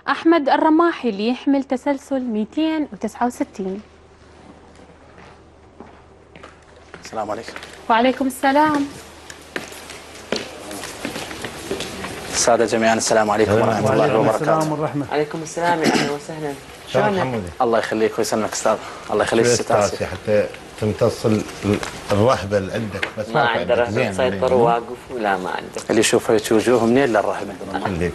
أحمد الرماحي اللي يحمل تسلسل 269. السلام عليكم. وعليكم السلام. السادة جميعا السلام عليكم ورحمة الله وبركاته. السلام والرحمة. عليكم السلام، يا أهلا وسهلا. شلونك حمودي؟ الله يخليك ويسلمك استاذ. الله يخليك استاذ حتى تمتص الرهبة اللي عندك، بس ما عنده رهبة تسيطر وواقف ولا ما عنده. اللي يشوف هيك وجوه منين للرهبة.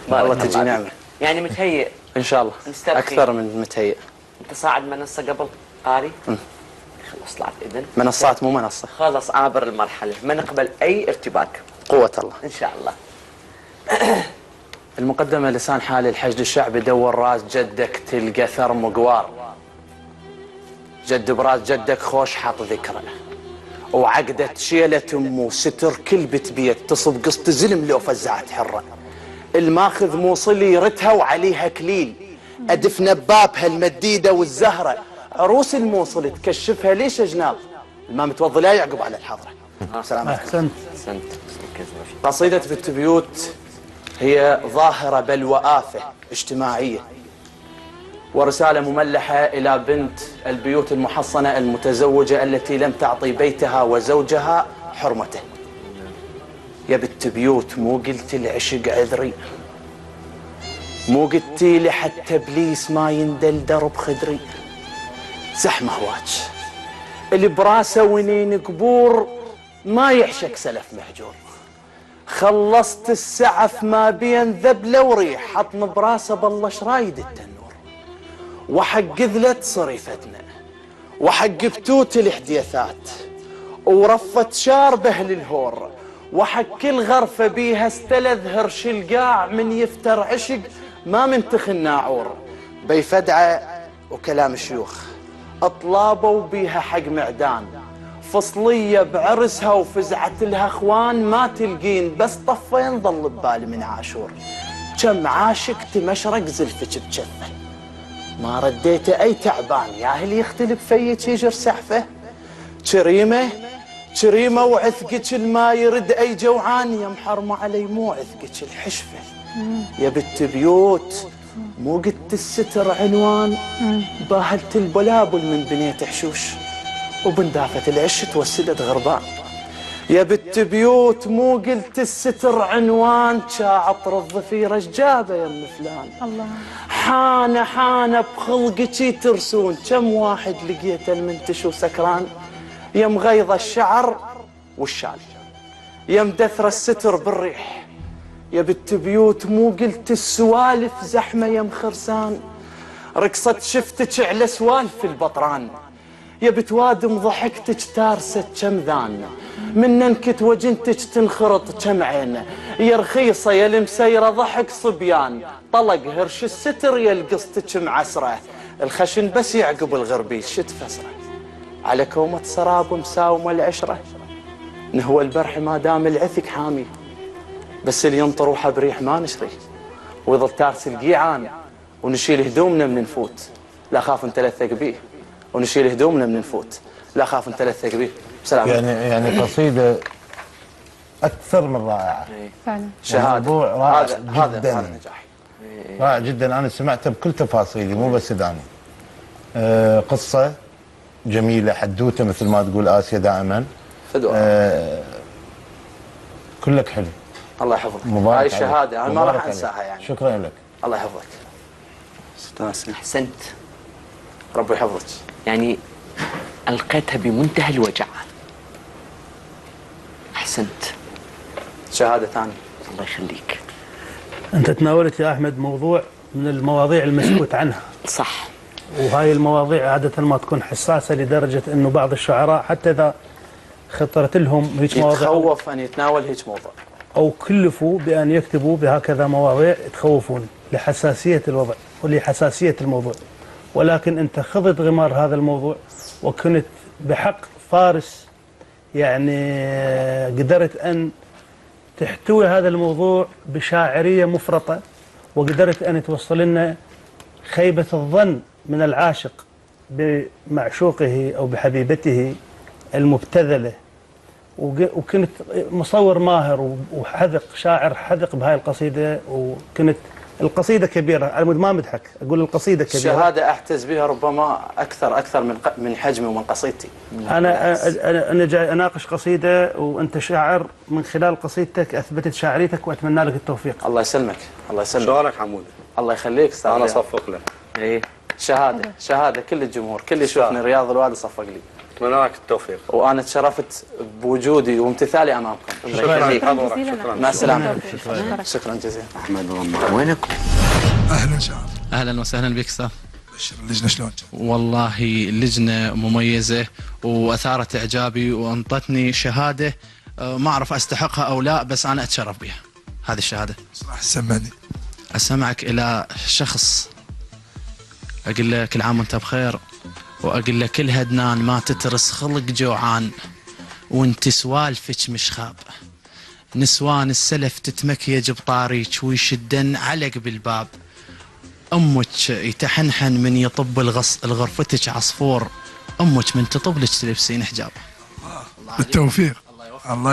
والله تجي نعمة. يعني متهيئ ان شاء الله اكثر من متهيئ. انت صاعد منصة قبل قاري؟ خلص طلعت اذن. منصات مو منصة. خلص عابر المرحلة، ما نقبل اي ارتباك. قوة الله. ان شاء الله. المقدمة لسان حال الحشد الشعبي دور راس جدك تلقى ثر مقوار. جد براس جدك خوش حط ذكره وعقدة شيلة امه ستر كل بت بيت تصب قسط زلم لو فزعت حرة. الماخذ موصلي رتها وعليها كليل ادفنا ببابها المديدة والزهرة. عروس الموصل تكشفها ليش جناب ما متوضي لا يعقب على الحضرة. سلام عليكم. احسنت. قصيدة بت بيوت هي ظاهرة بل وآفة اجتماعية ورسالة مملحة إلى بنت البيوت المحصنة المتزوجة التي لم تعطي بيتها وزوجها حرمته. يا بنت بيوت مو قلت العشق عذري، مو قلتي لي حتى ابليس ما يندل درب خدري. زحمة هواج اللي براسه ونين قبور ما يحشك سلف مهجور. خلصت السعف ما بين ذبله وريح حطن براسه بالله شرايد التنور. وحق ذلت صريفتنا وحق بتوت الحديثات ورفت شاربه للهور. وحق كل غرفة بيها استلذ هرش القاع من يفتر عشق ما منتخ الناعور. بيفدعة وكلام شيوخ اطلابوا بيها حق معدان. فصلية بعرسها وفزعت لها اخوان ما تلقين بس طفين ظل ببالي من عاشور. كم عاشق تمشرق زلفك بجفه ما رديته اي تعبان ياهل يختلف فيك يجر سعفه. كريمة وعثقك الما يرد اي جوعان يا محرمة علي مو عثقك الحشفة. يا بنت بيوت مو قلت الستر عنوان باهلت البلابل من بنيت حشوش وبندافة العش توسدت غربان. يا بنت بيوت مو قلت الستر عنوان شاعطر الظفيرة جابه يا ام فلان. الله حانة بخلقك ترسون كم واحد لقيته المنتش وسكران. يا مغيظ الشعر والشال يا مدثر الستر بالريح. يا بنت بيوت مو قلت السوالف زحمة يا مخرسان. رقصت شفتك على سوالف البطران. يا بتوادم ضحكتك تارست كم ذان من ننكت وجنتك تنخرط كم عين. يا رخيصة يا المسيرة ضحك صبيان طلق هرش الستر يا القصتك معسرة. الخشن بس يعقب الغربيل شت فسره على كومة سراب مساومة العشرة. نهوى البرح ما دام العثق حامي بس اللي ينطر روحه بريح ما نشري. ويظل تارس القيعان ونشيل هدومنا من نفوت لا خاف نتلثق بيه. ونشيل هدومنا من نفوت لا خاف نتلثق بيه. سلام. يعني قصيدة أكثر من رائعة فعلا. شهادة. رائع جدا. هذا نجاح رائع جدا. أنا سمعته بكل تفاصيله مو بس داني. قصة جميلة حدوته مثل ما تقول آسيا دائما. كلك حلو. الله يحفظك. هاي الشهادة أنا ما راح أنساها يعني. شكرا لك. الله يحفظك. أحسنت. ربي يحفظك. يعني ألقيتها بمنتهى الوجع. أحسنت. شهادة ثانية. الله يخليك. أنت تناولت يا أحمد موضوع من المواضيع المسكوت عنها. صح. وهاي المواضيع عادة ما تكون حساسة لدرجة أنه بعض الشعراء حتى إذا خطرت لهم هيك مواضيع يتخوف أن يتناول هيك موضوع أو كلفوا بأن يكتبوا بهكذا مواضيع يتخوفون لحساسية الوضع ولحساسية الموضوع. ولكن أنت خضت غمار هذا الموضوع وكنت بحق فارس يعني قدرت أن تحتوي هذا الموضوع بشاعرية مفرطة وقدرت أن توصل لنا خيبة الظن من العاشق بمعشوقه أو بحبيبته المبتذلة. وكنت مصور ماهر وحذق شاعر حذق بهاي القصيدة وكنت القصيدة كبيرة، أنا ما أمدحك، أقول القصيدة كبيرة. شهادة أحتز بها ربما أكثر من حجمي ومن قصيدتي. أنا جاي أناقش قصيدة وأنت شاعر، من خلال قصيدتك أثبتت شاعريتك وأتمنى لك التوفيق. الله يسلمك، الله يسلمك. شلونك حمودة؟ الله يخليك استاذ. أنا صفق له. إيه شهادة كل الجمهور، كل يشوفني رياض الوادي صفق لي. أتمنى لك التوفيق. وأنا تشرفت بوجودي وامتثالي أمامكم. شكرا لحضورك. شكرا. مع السلامة. شكرا جزيلا. احمد والله وينك؟ اهلا شعب. اهلا وسهلا بك استاذ. بشر اللجنه شلون؟ والله اللجنه مميزه واثارت اعجابي وانطتني شهاده ما اعرف استحقها او لا، بس انا اتشرف بها هذه الشهاده. راح تسمعني. اسمعك الى شخص اقول له كل عام وانت بخير، واقول له كل هدنان ما تترس خلق جوعان، وانت سوالفك مش خاب، نسوان السلف تتمكيج بطاريك ويشدن علق بالباب، امك يتحنحن من يطب الغرفتك عصفور، امك من تطب لك تلبسين حجاب. بالتوفيق. الله